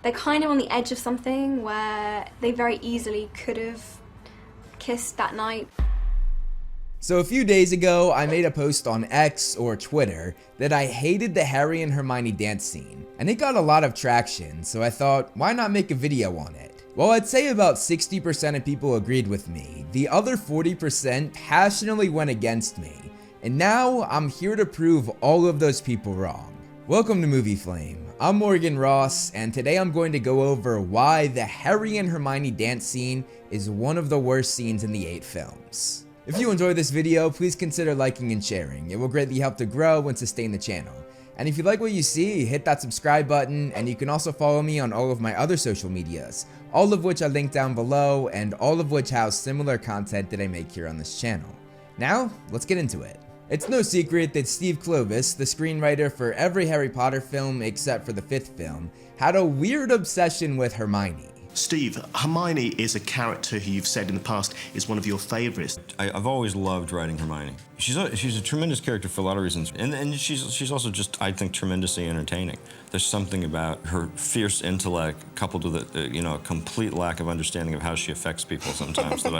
they're kind of on the edge of something where they very easily could have kissed that night. So a few days ago, I made a post on X or Twitter that I hated the Harry and Hermione dance scene, and it got a lot of traction, so I thought, why not make a video on it? Well, I'd say about 60% of people agreed with me, the other 40% passionately went against me, and now I'm here to prove all of those people wrong. Welcome to Movie Flame. I'm Morgan Ross, and today I'm going to go over why the Harry and Hermione dance scene is one of the worst scenes in the 8 films. If you enjoyed this video, please consider liking and sharing. It will greatly help to grow and sustain the channel. And if you like what you see, hit that subscribe button, and you can also follow me on all of my other social medias, all of which I link down below, and all of which house similar content that I make here on this channel. Now, let's get into it. It's no secret that Steve KLOVIS, the screenwriter for every Harry Potter film except for the 5th film, had a weird obsession with Hermione. Steve, Hermione is a character who you've said in the past is one of your favorites. I've always loved writing Hermione. She's a tremendous character for a lot of reasons, and she's also just, I think, tremendously entertaining. There's something about her fierce intellect coupled with a complete lack of understanding of how she affects people sometimes that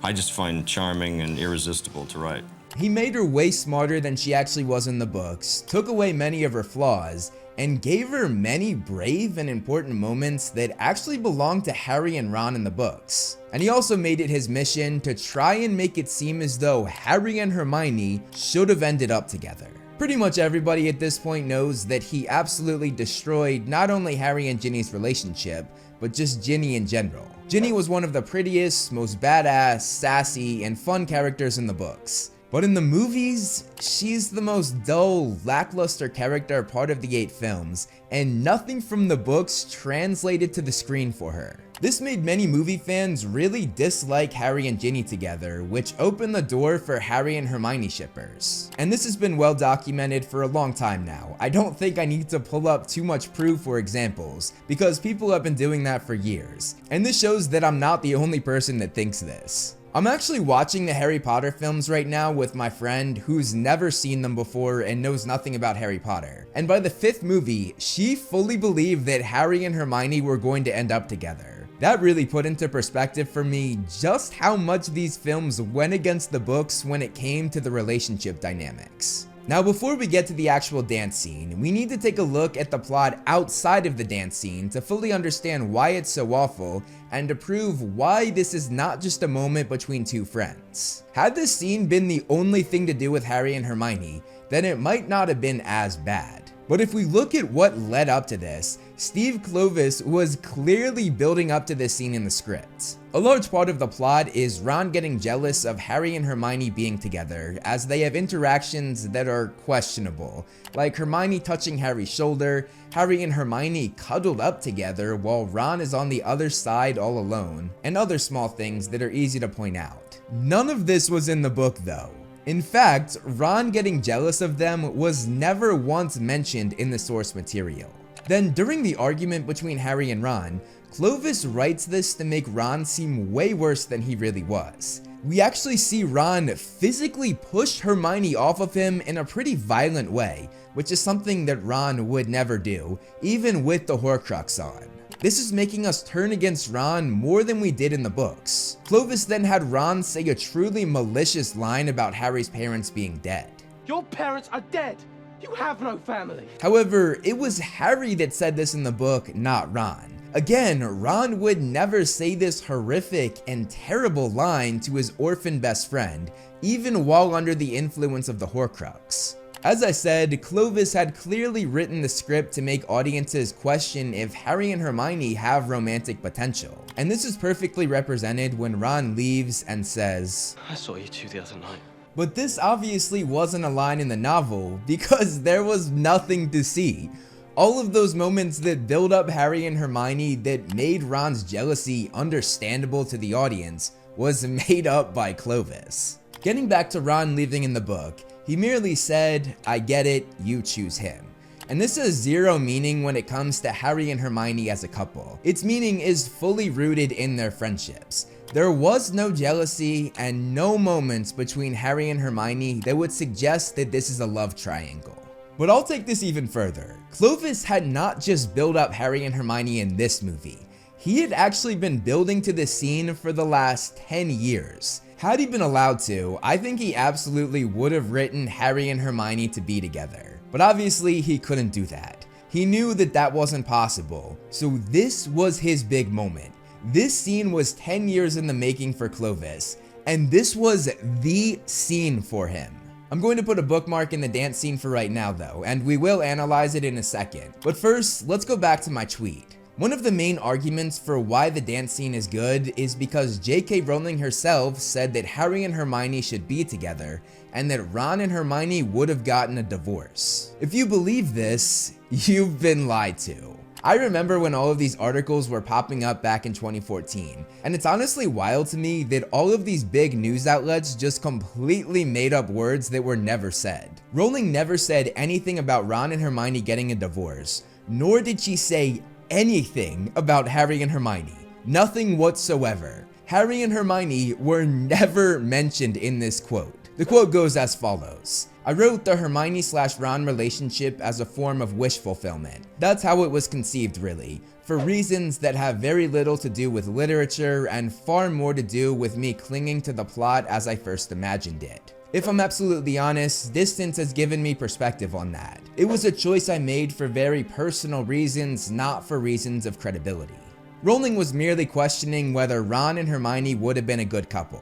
I just find charming and irresistible to write. He made her way smarter than she actually was in the books, took away many of her flaws, and gave her many brave and important moments that actually belong to Harry and Ron in the books. And he also made it his mission to try and make it seem as though Harry and Hermione should have ended up together. Pretty much everybody at this point knows that he absolutely destroyed not only Harry and Ginny's relationship, but just Ginny in general. Ginny was one of the prettiest, most badass, sassy, and fun characters in the books. But in the movies, she's the most dull, lackluster character part of the 8 films, and nothing from the books translated to the screen for her. This made many movie fans really dislike Harry and Ginny together, which opened the door for Harry and Hermione shippers. And this has been well documented for a long time now. I don't think I need to pull up too much proof or examples, because people have been doing that for years. And this shows that I'm not the only person that thinks this. I'm actually watching the Harry Potter films right now with my friend who's never seen them before and knows nothing about Harry Potter. And by the 5th movie, she fully believed that Harry and Hermione were going to end up together. That really put into perspective for me just how much these films went against the books when it came to the relationship dynamics. Now, before we get to the actual dance scene, we need to take a look at the plot outside of the dance scene to fully understand why it's so awful and to prove why this is not just a moment between two friends. Had this scene been the only thing to do with Harry and Hermione, then it might not have been as bad. But if we look at what led up to this, Steve KLOVIS was clearly building up to this scene in the script. A large part of the plot is Ron getting jealous of Harry and Hermione being together, as they have interactions that are questionable, like Hermione touching Harry's shoulder, Harry and Hermione cuddled up together while Ron is on the other side all alone, and other small things that are easy to point out. None of this was in the book though. In fact, Ron getting jealous of them was never once mentioned in the source material. Then during the argument between Harry and Ron, KLOVIS writes this to make Ron seem way worse than he really was. We actually see Ron physically push Hermione off of him in a pretty violent way, which is something that Ron would never do, even with the Horcrux on. This is making us turn against Ron more than we did in the books. KLOVIS then had Ron say a truly malicious line about Harry's parents being dead. Your parents are dead! You have no family! However, it was Harry that said this in the book, not Ron. Again, Ron would never say this horrific and terrible line to his orphan best friend, even while under the influence of the Horcrux. As I said, KLOVIS had clearly written the script to make audiences question if Harry and Hermione have romantic potential. And this is perfectly represented when Ron leaves and says, I saw you two the other night. But this obviously wasn't a line in the novel because there was nothing to see. All of those moments that build up Harry and Hermione that made Ron's jealousy understandable to the audience was made up by KLOVIS. Getting back to Ron leaving in the book, he merely said, I get it, you choose him. And this has zero meaning when it comes to Harry and Hermione as a couple. Its meaning is fully rooted in their friendships. There was no jealousy and no moments between Harry and Hermione that would suggest that this is a love triangle. But I'll take this even further. Clovis had not just built up Harry and Hermione in this movie. He had actually been building to this scene for the last 10 years. Had he been allowed to, I think he absolutely would have written Harry and Hermione to be together. But obviously he couldn't do that. He knew that that wasn't possible, so this was his big moment. This scene was 10 years in the making for Clovis, and this was the scene for him. I'm going to put a bookmark in the dance scene for right now though, and we will analyze it in a second. But first, let's go back to my tweet. One of the main arguments for why the dance scene is good is because J.K. Rowling herself said that Harry and Hermione should be together, and that Ron and Hermione would have gotten a divorce. If you believe this, you've been lied to. I remember when all of these articles were popping up back in 2014, and it's honestly wild to me that all of these big news outlets just completely made up words that were never said. Rowling never said anything about Ron and Hermione getting a divorce, nor did she say anything about Harry and Hermione. Nothing whatsoever. Harry and Hermione were never mentioned in this quote. The quote goes as follows. I wrote the Hermione/Ron relationship as a form of wish fulfillment. That's how it was conceived really, for reasons that have very little to do with literature and far more to do with me clinging to the plot as I first imagined it. If I'm absolutely honest, distance has given me perspective on that. It was a choice I made for very personal reasons, not for reasons of credibility. Rowling was merely questioning whether Ron and Hermione would have been a good couple.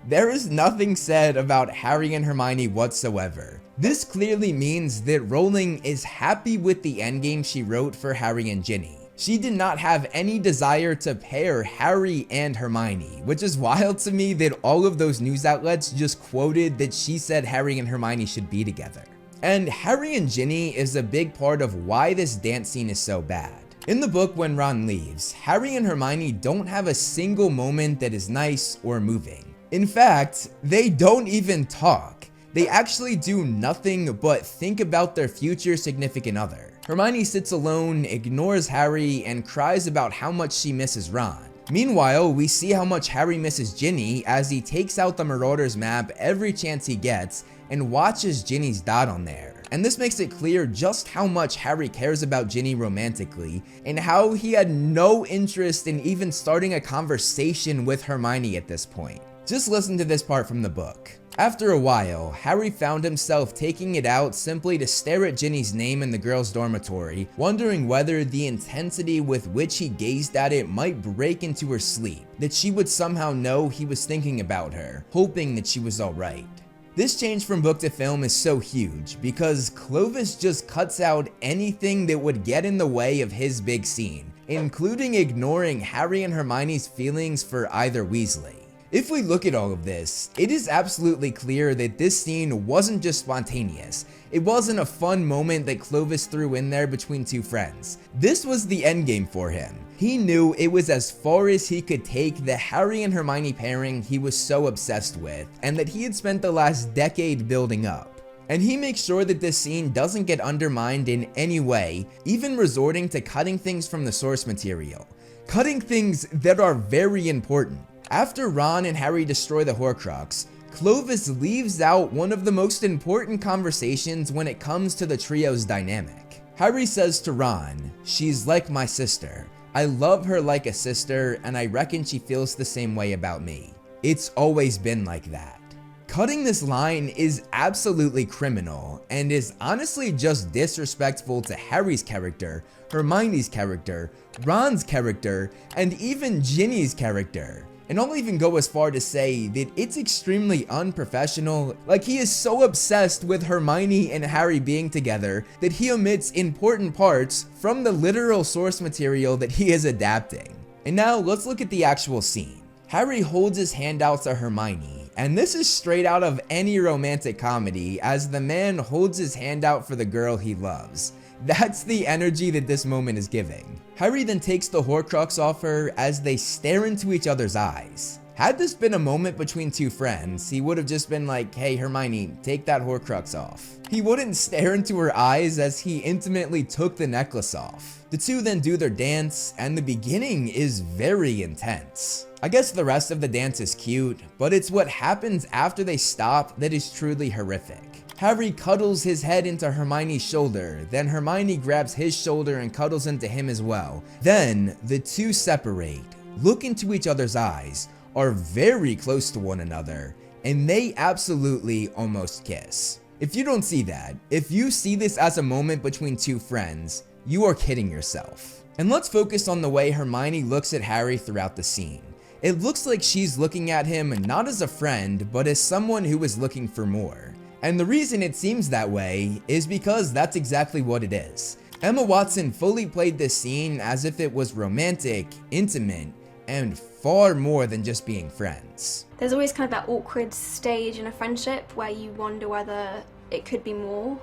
There is nothing said about Harry and Hermione whatsoever. This clearly means that Rowling is happy with the endgame she wrote for Harry and Ginny. She did not have any desire to pair Harry and Hermione, which is wild to me that all of those news outlets just quoted that she said Harry and Hermione should be together. And Harry and Ginny is a big part of why this dance scene is so bad. In the book when Ron leaves, Harry and Hermione don't have a single moment that is nice or moving. In fact, they don't even talk. They actually do nothing but think about their future significant other. Hermione sits alone, ignores Harry, and cries about how much she misses Ron. Meanwhile, we see how much Harry misses Ginny as he takes out the Marauders map every chance he gets and watches Ginny's dot on there. And this makes it clear just how much Harry cares about Ginny romantically, and how he had no interest in even starting a conversation with Hermione at this point. Just listen to this part from the book. After a while, Harry found himself taking it out simply to stare at Ginny's name in the girls' dormitory, wondering whether the intensity with which he gazed at it might break into her sleep, that she would somehow know he was thinking about her, hoping that she was alright. This change from book to film is so huge because Clovis just cuts out anything that would get in the way of his big scene, including ignoring Harry and Hermione's feelings for either Weasley. If we look at all of this, it is absolutely clear that this scene wasn't just spontaneous. It wasn't a fun moment that Clovis threw in there between two friends. This was the endgame for him. He knew it was as far as he could take the Harry and Hermione pairing he was so obsessed with, and that he had spent the last decade building up. And he makes sure that this scene doesn't get undermined in any way, even resorting to cutting things from the source material. Cutting things that are very important. After Ron and Harry destroy the Horcrux, Clovis leaves out one of the most important conversations when it comes to the trio's dynamic. Harry says to Ron, "She's like my sister. I love her like a sister, and I reckon she feels the same way about me. It's always been like that." Cutting this line is absolutely criminal, and is honestly just disrespectful to Harry's character, Hermione's character, Ron's character, and even Ginny's character. And I'll even go as far to say that it's extremely unprofessional. Like, he is so obsessed with Hermione and Harry being together that he omits important parts from the literal source material that he is adapting. And now let's look at the actual scene. Harry holds his hand out to Hermione, and this is straight out of any romantic comedy as the man holds his hand out for the girl he loves. That's the energy that this moment is giving. Harry then takes the Horcrux off her as they stare into each other's eyes. Had this been a moment between two friends, he would have just been like, "Hey Hermione, take that Horcrux off." He wouldn't stare into her eyes as he intimately took the necklace off. The two then do their dance, and the beginning is very intense. I guess the rest of the dance is cute, but it's what happens after they stop that is truly horrific. Harry cuddles his head into Hermione's shoulder, then Hermione grabs his shoulder and cuddles into him as well. Then the two separate, look into each other's eyes, are very close to one another, and they absolutely almost kiss. If you don't see that, if you see this as a moment between two friends, you are kidding yourself. And let's focus on the way Hermione looks at Harry throughout the scene. It looks like she's looking at him not as a friend, but as someone who is looking for more. And the reason it seems that way is because that's exactly what it is. Emma Watson fully played this scene as if it was romantic, intimate, and far more than just being friends. There's always kind of that awkward stage in a friendship where you wonder whether it could be more.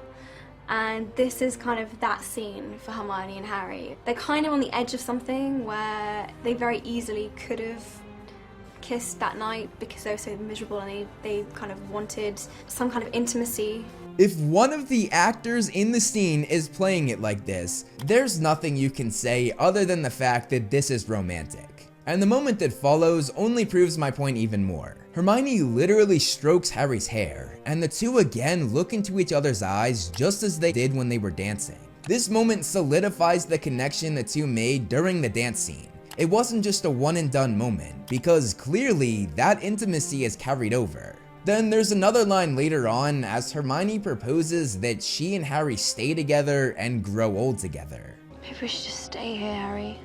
And this is kind of that scene for Hermione and Harry. They're kind of on the edge of something where they very easily could have kissed that night because they were so miserable and they kind of wanted some kind of intimacy. If one of the actors in the scene is playing it like this, there's nothing you can say other than the fact that this is romantic. And the moment that follows only proves my point even more. Hermione literally strokes Harry's hair, and the two again look into each other's eyes just as they did when they were dancing. This moment solidifies the connection the two made during the dance scene. It wasn't just a one and done moment, because clearly that intimacy is carried over. Then there's another line later on as Hermione proposes that she and Harry stay together and grow old together. Maybe we should just stay here, Harry.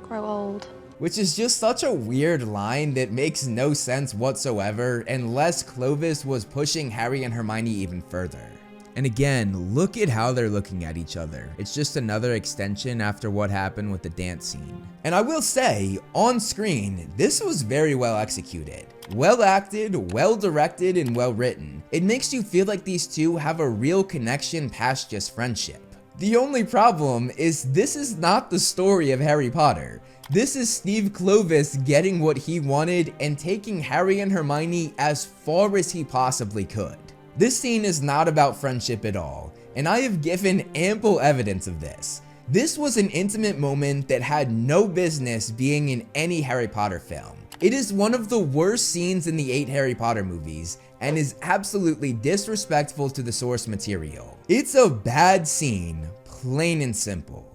Grow old. Which is just such a weird line that makes no sense whatsoever unless Clovis was pushing Harry and Hermione even further. And again, look at how they're looking at each other. It's just another extension after what happened with the dance scene. And I will say, on screen, this was very well executed. Well acted, well directed, and well written. It makes you feel like these two have a real connection past just friendship. The only problem is this is not the story of Harry Potter. This is Steve Clovis getting what he wanted and taking Harry and Hermione as far as he possibly could. This scene is not about friendship at all, and I have given ample evidence of this. This was an intimate moment that had no business being in any Harry Potter film. It is one of the worst scenes in the 8 Harry Potter movies and is absolutely disrespectful to the source material. It's a bad scene, plain and simple.